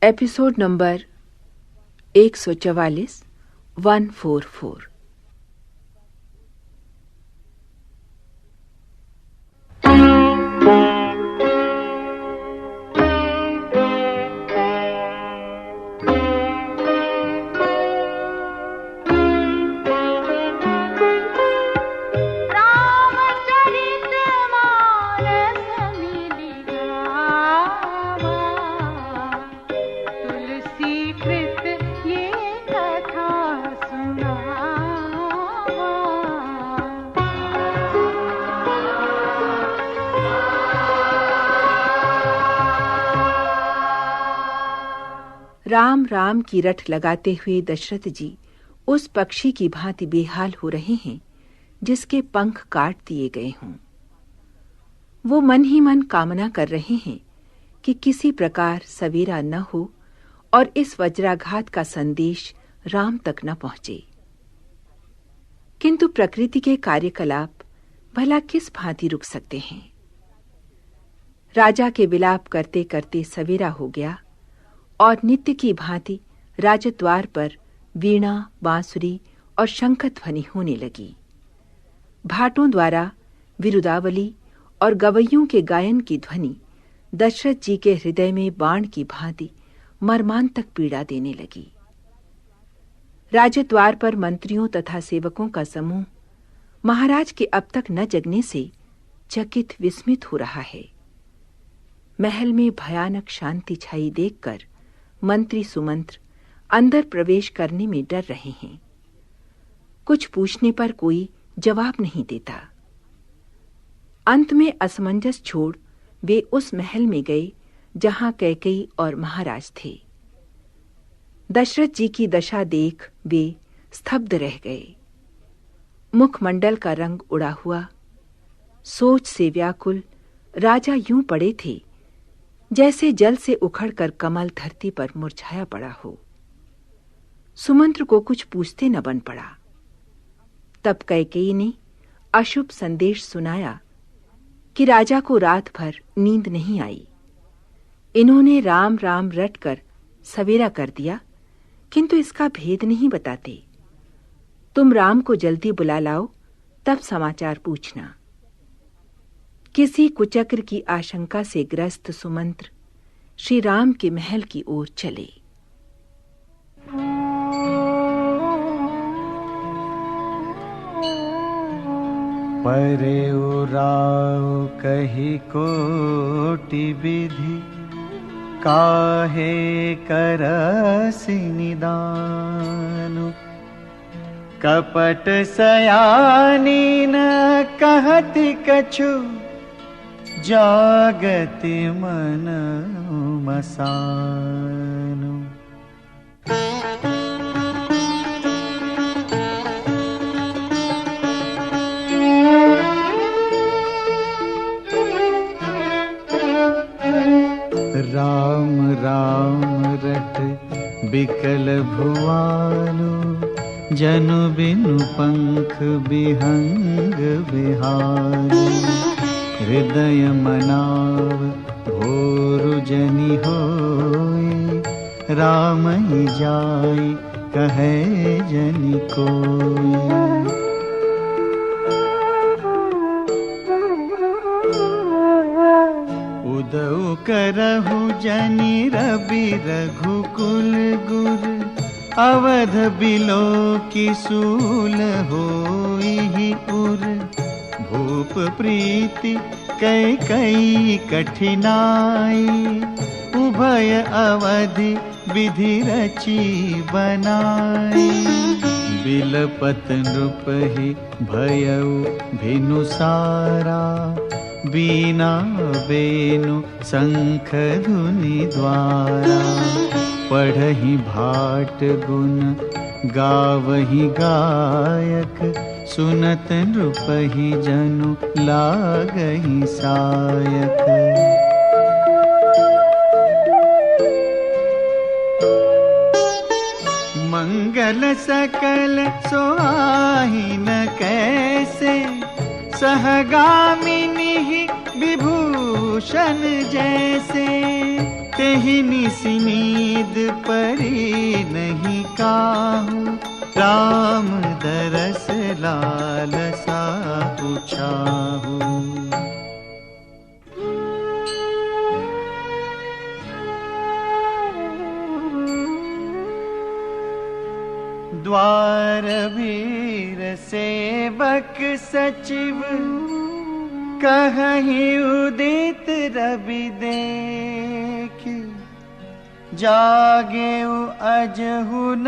Episode number 144 144। Ram Ram की रट लगाते हुए दशरथ जी उस पक्षी की भांति बेहाल हो रहे हैं जिसके पंख काट दिए गए हों। वो मन ही मन कामना कर रहे हैं कि किसी प्रकार सवेरा न हो और इस वज्राघात का संदेश राम तक न पहुंचे। किंतु प्रकृति के कार्यकलाप भला किस भांति रुक सकते हैं। राजा के विलाप करते करते सवेरा हो गया और नित्य की भांति राजद्वार पर वीणा, बांसुरी और शंख ध्वनि होने लगी। भाटों द्वारा विरुदावली और गवैयों के गायन की ध्वनि दशरथ जी के हृदय में बाण की भांति मर्मांतक पीड़ा देने लगी। राजद्वार पर मंत्रियों तथा सेवकों का समूह महाराज के अब तक न जगने से चकित विस्मित हो रहा है। महल में भयानक शांति छाई देखकर मंत्री सुमंत्र अंदर प्रवेश करने में डर रहे हैं। कुछ पूछने पर कोई जवाब नहीं देता। अंत में असमंजस छोड़ वे उस महल में गए जहां कैकेयी और महाराज थे। दशरथ जी की दशा देख वे स्तब्ध रह गए। मुखमंडल का रंग उड़ा हुआ, सोच से व्याकुल राजा यूं पड़े थे जैसे जल से उखड़कर कमल धरती पर मुरझाया पड़ा हो। सुमंत्र को कुछ पूछते न बन पड़ा। तब कैकेयी ने अशुभ संदेश सुनाया कि राजा को रात भर नींद नहीं आई। इन्होंने राम राम रट कर सवेरा कर दिया, किंतु इसका भेद नहीं बताते। तुम राम को जल्दी बुला लाओ, तब समाचार पूछना। किसी कुचक्र की आशंका से ग्रस्त सुमंत्र श्री राम के महल की ओर चले। परे उराव कही कोटि विधि, काहे करसि निदानु। कपट सयानी न कहति कछु, जागति मन मसानु। राम राम रट बिकल भुआलो, जनु बिनु पंख बिहंग बिहारी। हृदय मनाव भोरु जनि होई, राम ही जाई कहे जनि कोई। उदउ करहु जनि रवि रघुकुल गुर, अवध बिलो की सूल होई उर। भूप प्रीति कैकेयी कठिनाई, उभय अवधि विधि रची बनाई। बिलपत नृपहि भयउ भिनुसारा, बीना वेणु शंख धुनि द्वारा। पढ़हि भाट गुण गावहि गायक, सुनत नृपहि जनु लागहि सायक। मंगल सकल सोहाहि न कैसे, सहगामिनी विभूषण जैसे। तेहि निसि नींद परी नहीं काहू, राम दरस लालसा पूछाहू। द्वार वीर सेवक सचिव, कहीं उदित रवि देखी, जागे अजहु न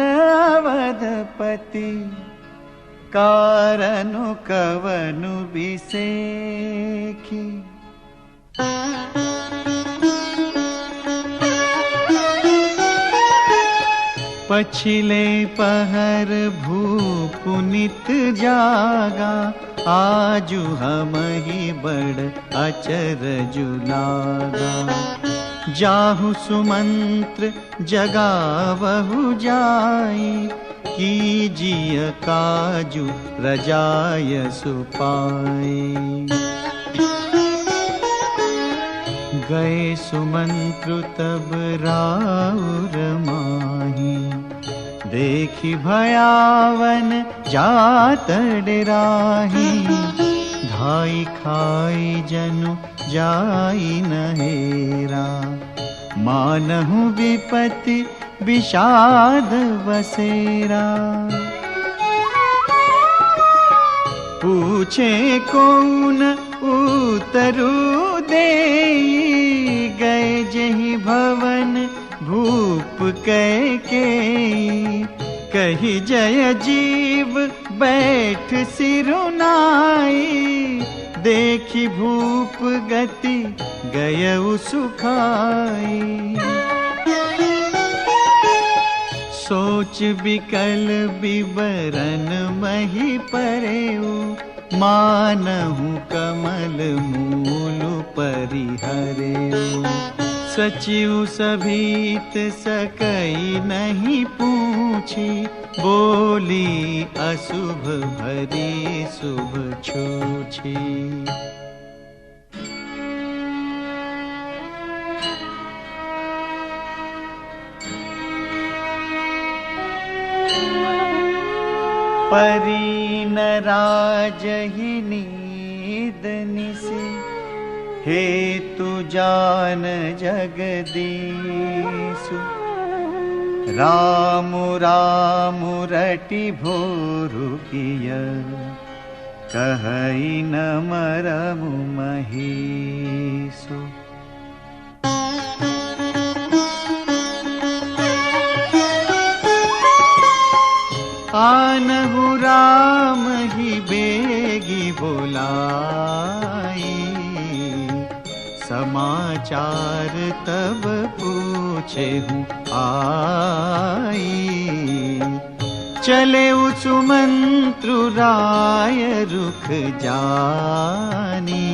अवधपति, कारनु कवनु बिसेखी। पछिले पहर भूप नित जागा, आजु हमहि बड़ अचरजु लागा। जाहु सुमंत्र जगावहु जाई, कीजिय काजु रजाय सुपाई। गए सुमंत्रु तब राउर माही, देखी भयावन जात डराही। धाई खाई जनु जाई नहेरा, मानहु विपत्ति विषाद बसेरा। पूछे कौन उतरु देई, गए जहि भवन भूप कैकेयी। कही जय जीव बैठ सिरुनाई, देखी भूप गति गयउ सुखाई। सोच बिकल बिबरन मही परेऊ, मानहु कमल मूल परिहरेऊ। सचिव सभीत सकई नहीं पूछी, बोली अशुभ भरी शुभ छूछी। परी न राजहि नींद निसि, हेतु जान जगदीशु। राम राम रटि भोरु किय, कहई न मरमु महीसु। आनहु राम ही बेगी बोलाई, समाचार तब पूछे हूँ आई। चले सुमंत्रु राय रुख जानी,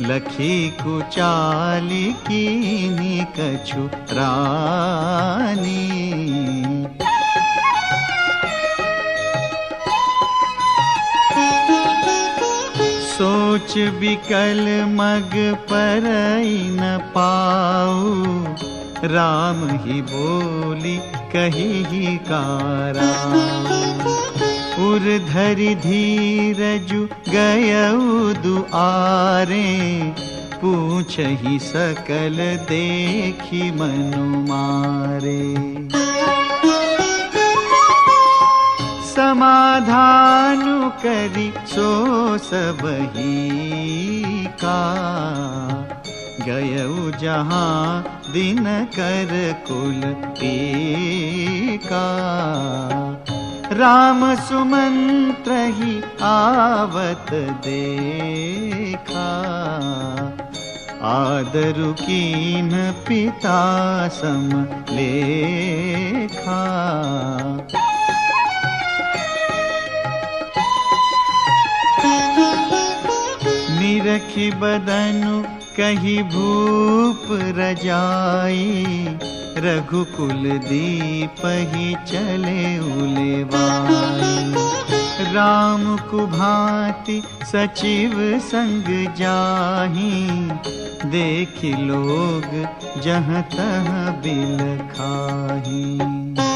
लखी कुचाली कीनी कछु रानी। सोच बिकल मग परई न पाऊ, राम ही बोली कही ही काराऊ। उर धरि धीरजु गयउ दुआरे, पूछहि सकल देखी मनु मारे। समाधानु करी सो सबही का, गयउ जहाँ दिन कर कुल टीका। राम सुमंत्र ही आवत देखा, आदरु कीन पिता सम लेखा। निरखी बदनु कही भूप रजाई, रघुकुल दीप ही चले उलेवाई। राम कुभांति सचिव संग जाहि, देखि लोग जहाँ तहाँ बिल खाहि।